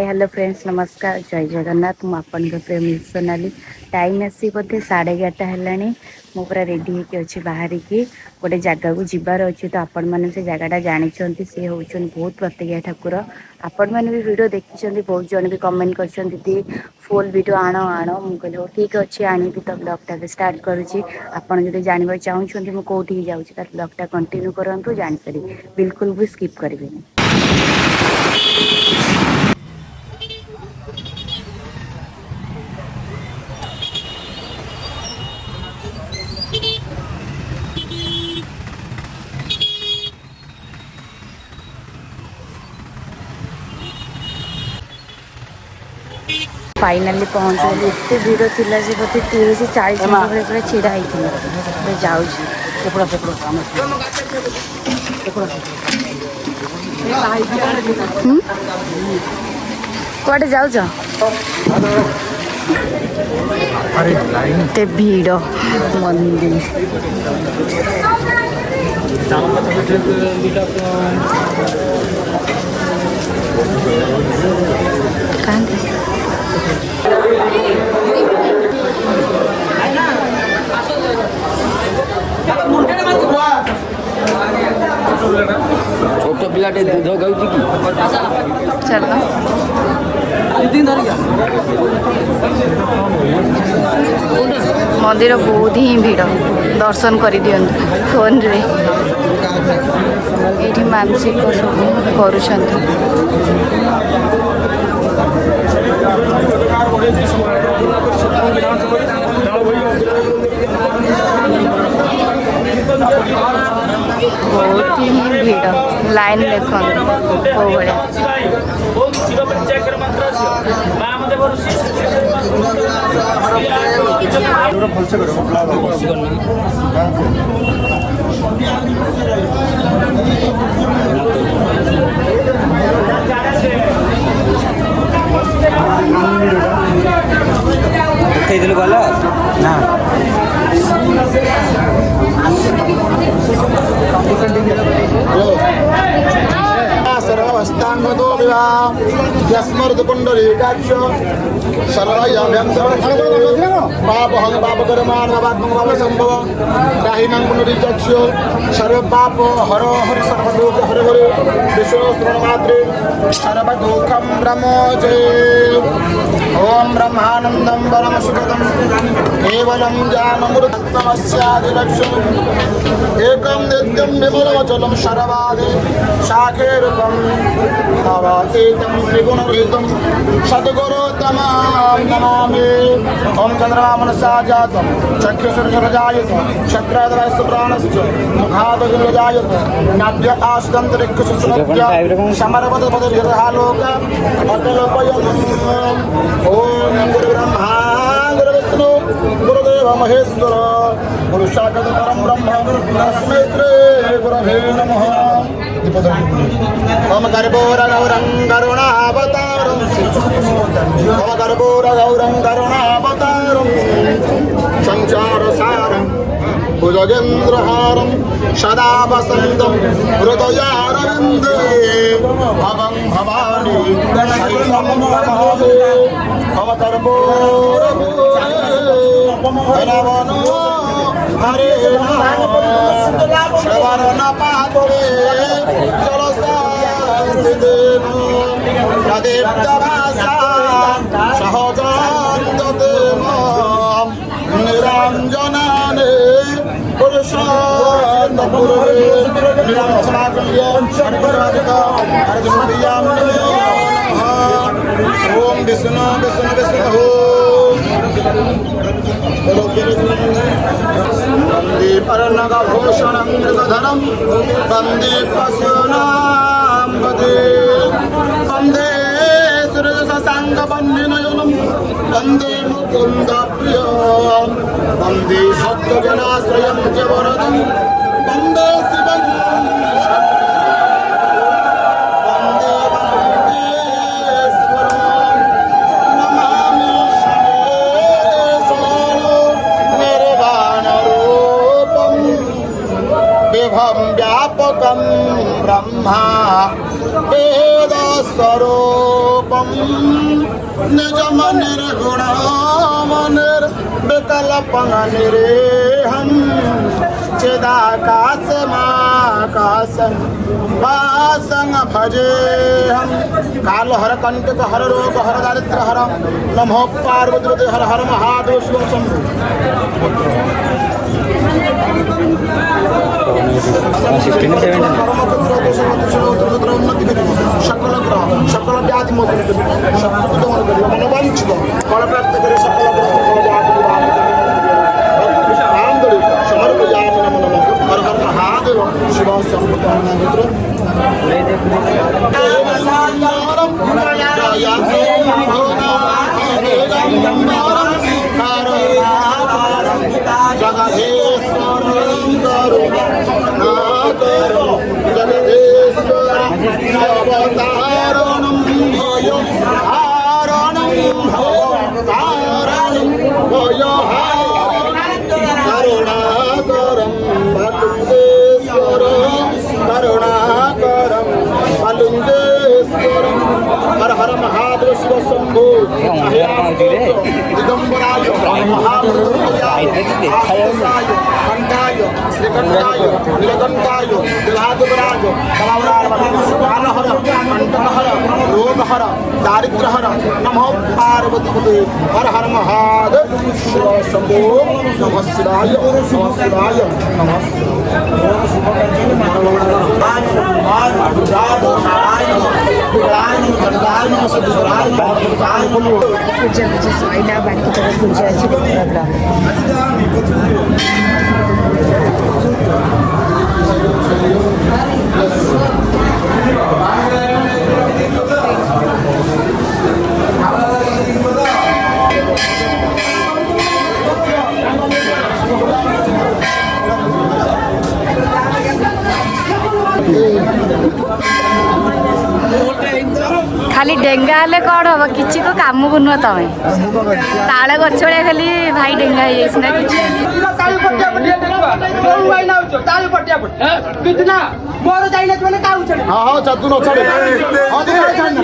Hello friends नमस्कार जय जगन्नाथ मुझे प्रेमी सोनाली टाइम आसी बोधे 11:30 है मु पूरा रेडी होके अच्छी बाहर की गोटे जगह को जीवार अच्छी तो आपण मैंने से जगहटा जानते सी हूँ बहुत प्रत्यय ठाकुर आपण मैंने भी वीडियो देखी बहुत जन भी कमेंट कर फुल वीडियो आण आण मुझे हो ठीक अच्छे आनी तो ब्लॉगटा स्टार्ट करुँची आपड़ जो जानवा चाहूँगी मुझे कौटी जाऊँगी ब्लॉगटा कंटिन्यू करूँ जानीपर बिल्कुल भी स्किप करेंगे। फाइनाली पहुँच गली एत भीड़ थिला जे बोधे 30-40 मिनट पूरा छिड़ा होता जाऊँ कड़े जाऊच एत भीड़ मंदिर छोट पिलाटे दूध गाउची की चल मंदिर बहुत ही भीड़ दर्शन कर दियंतु फोन रे ये मानसिक सब बहुत ही भीड़ लाइन देख गला ना सर्वस्थांगतो विवाह यस्मर्द पुंडरीकाक्ष सर्वयाभ्यं पापहं पापकर्मान् पापं संभव राहिनं पुंडरीकाक्ष सर्व पाप हर हर सर्वदुःख हर हर विश्वस्त्रणमात्रे सर्वदुःखं ब्रह्मोचे ओम ब्रह्मानन्दं परम सुखदं केवलं ज्ञानमृतत्वमस्यादिलक्ष्यम् एकं नित्यं विमलमचलं शरवादे शाखेरुकं नवातीतं त्रिगुणरहितं सद्गुरुतमां नमामि ओम चंद्रमा मनसा जातं चक्षुषुर्जायते शक्रादवस्य प्राणश्च मुखादगिर्जायते नाभ्य आश्दन्तरिक्षुसुसुनद्य समरवदपदभिर्हालोक अतलोपयम् ओम गुरुब्रह्मा गुरुविष्णु गुरुदेव महेश्वर गुरुसाक्षात् परं ब्रह्म तस्मै श्री गुरवे नमः। ओम कर्पूरगौरं करुणावतारं ओम कर्पूरगौरं करुणावतारं संसारसारं भुजगेन्द्रहारं सदा वसन्तं हृदयारविन्दे भवं भवानी शैलं नमामि ओम कर्पूरगौरं हरे श्रवण पात्रे जलसास्तिदेव प्रदीप्तभासा सहजान्तदेव निरञ्जनाने पुरुषान्तपुरे निरञ्जनाकुल्य षड्पराजिता अर्जुनप्रियामि ओम विष्णु विष्णु विष्णु वन्दे पर्णगभूषणं मृगधरं वन्दे पशूनां वदे वन्दे सुरशशाङ्कवह्निनयनं वन्दे मुकुन्दप्रियं वन्दे भक्तजनाश्रयं च वरदं वन्दे शिवं व्यापकं ब्रह्मा वेद स्वरूपम निजम निर्गुणमनिर विकल्पन निरेहम चिदाकाशमाकाशं वासं भजे हम काल हर कंटक हर रोग हर दारिद्र हर नमो पार्वती हर हर महादेव शिव शंभु सकल ग्रह सकल व्याधि मोचन मनोवांछित फल प्राप्त करे सकल ग्रह सकल व्याधि समर्पयामि नमो नमः हर हर महादेव शिव शंभु हर हर महादेव शिव शंभु दिगंबराय महामृत्युंजयाय कंठाय श्रीकंठाय नीलकंठाय दिलादुराज कालहर कंटकहर रोगहर दारिद्र्यहर नमो पार्वती हर हर महादेव शिव शंभु नमः शिवाय नमः शिवाय नमः पूजा पूजा सैला बाकी तरह पूजा अच्छी प्रोग्राम खाली डेंगा हेले कौन हम किसी को काम को नुह तुम ताल गछ खाली भाई डेंगा हो हाँ हाँ चतु न छड़े हाँ तो काउ छाड़ना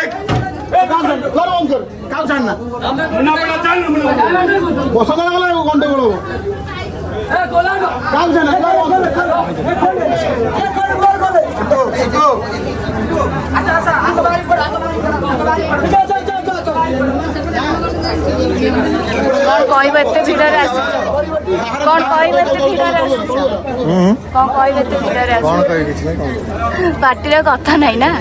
एक कर ऑन कर काउ छाड़ना बसा लगा लगा घंटे बोलो काउ छाड़ना कर ऑन तो कहब एत भिड़ कौन कहब एत भिड़ पार्टी कथा नहीं ना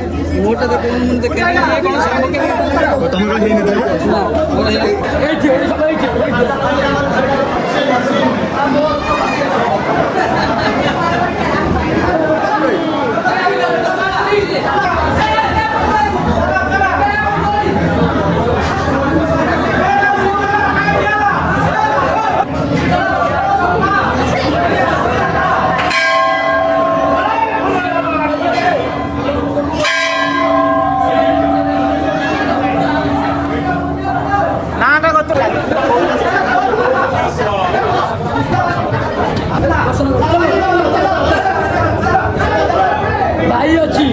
भाई अच्छी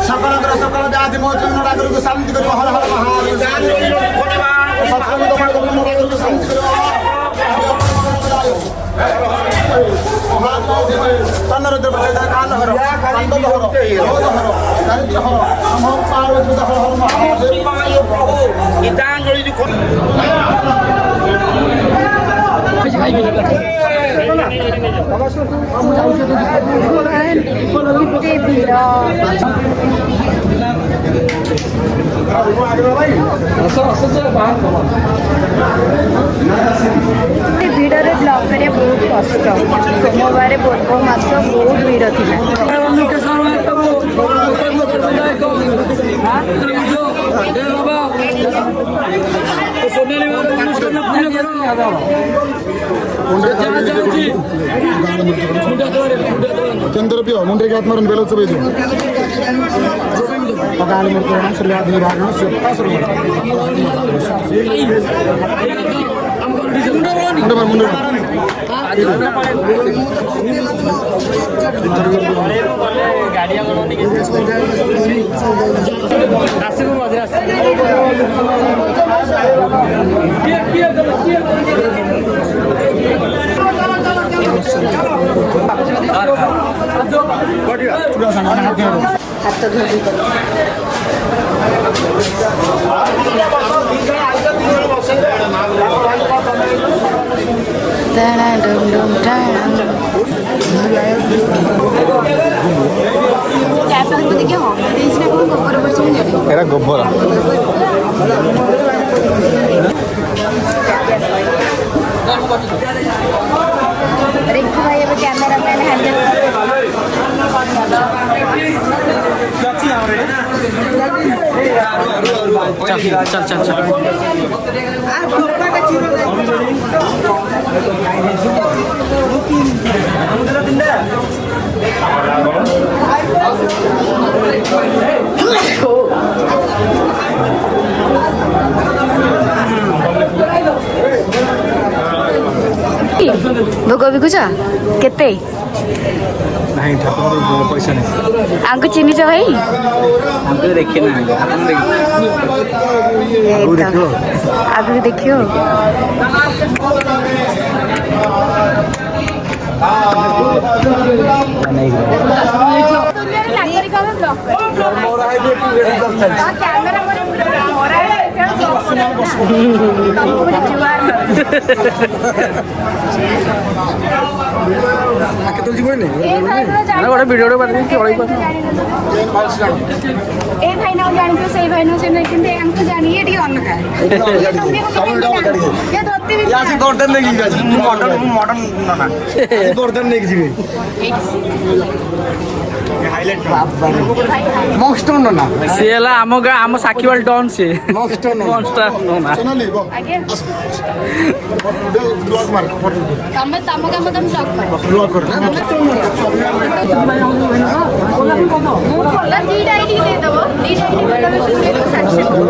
सकल ग्रह सकल व्याधि मोचन नागरिक शांति करो हर हर महादेव भिड़े ब्लॉग करिया बहुत कष्ट सोमवार पूर्व मास बहुत भिड़ थी सोनाली बाबा मनुष्य पूर्ण करो जहाँ जाऊँगी चंद्र पिओ मुंडे के आत्मा बेलो चुबे जो पकाल मूर्ति राम श्रीवाद निरागण शिवका सर्व मुंडे गाड़िया ହାତ ଧୋଇ एरा गोबर रिंकू भाई अब कैमरामैन हैंडल चल चल चल भोग बिकुछ केते नहीं ठाकुर पैसा नहीं आंको चिन्हिच भाई हमको देखिए ना आगे देखियो गोटे भिडियो ए भाई ना जानी से भाई ना से किंतु हमको जानी ये अलग है ये धोती भी बर्तन लेके मटन ना बर्तन लेके जीवे मॉन्स्टर ना सी है आम गाँ आम साखीवाल डॉन से मॉन्स्टर ना सोनाली आगे ब्लॉग मार तम काम तुम ब्लॉग कर ब्लॉग कर खोला दी आईडी दे दो दी आईडी दे दो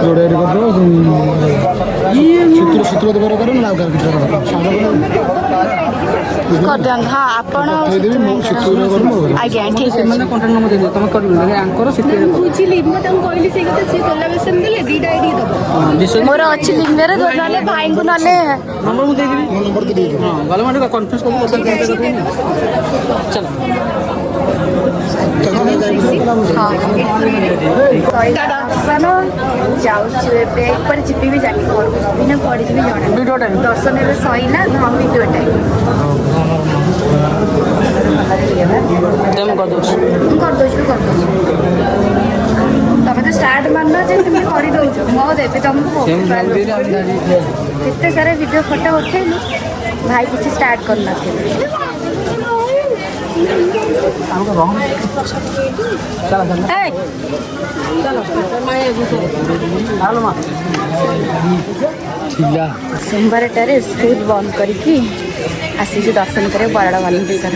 जोड़े कर दो सूत्र देवर करो ना कर हाँ आपण आज्ञा ठीक है कंटेंट नंबर दे तुम कर आंकर बुझिली मैं तुमको कहली से कते से कोलाबरेशन देले दी आईडी दो मोर अछि लिंक मेरे दो नाले भाई को नाले नंबर मु देगी नंबर तो दे दो हां गले माने कॉन्फ्रेंस को चलो दर्शन जाऊँ एपर जी भी जानी घर भी ना पड़ी भी जाना वीडियो टाइम दर्शन सईला हाँ वीडियो टाइम कर दो तमें तो स्टार्ट मान जे तुम कर दौच मो देवी तुमको केते सारे वीडियो फोटो उठेलु भाई किसी स्टार्ट कर सोमवार टारे स्कूल बंद करके आसी दर्शन करे बराड़ बालेश्वर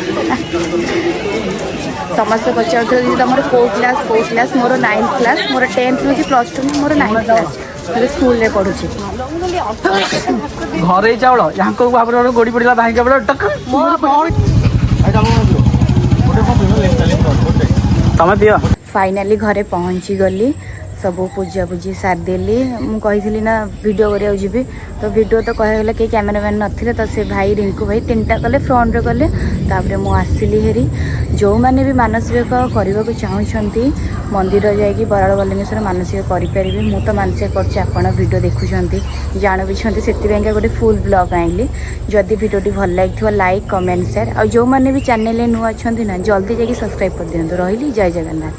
समस्त पचार तुम कौ क्लास मोर 9th क्लास मोर 10th कि +2 मोर 9th क्लास स्कूल रे पढ़ुची घरे चाउल यहाँ को गोड़ी पड़ा भाई टक तमें दियो फाइनाली घरे पहुँची गली सब पूजा पूजी सारदेली मुझे ना वीडियो करा जी तो वीडियो तो कहला कि कैमरामैन नथिले तो से भाई रिंकू भाई 3टा कले फ्रंट रे कले तापरे मु आसिली हेरी जो मैंने भी मानसिक करने को चाहूँगी मंदिर जाकि बराड़ बालेश्वर मानसिक करें मु तो मानसिक कर वीडियो देखुंत जान भी से गोटे फुल ब्लॉग आइली जदि वीडियो भल लगी लाइक कमेंट शेयर और जो मैंने भी चैनल नुआ अच्छा ना जल्दी जाकि सब्सक्राइब कर दिखाँ रही जय जगन्नाथ।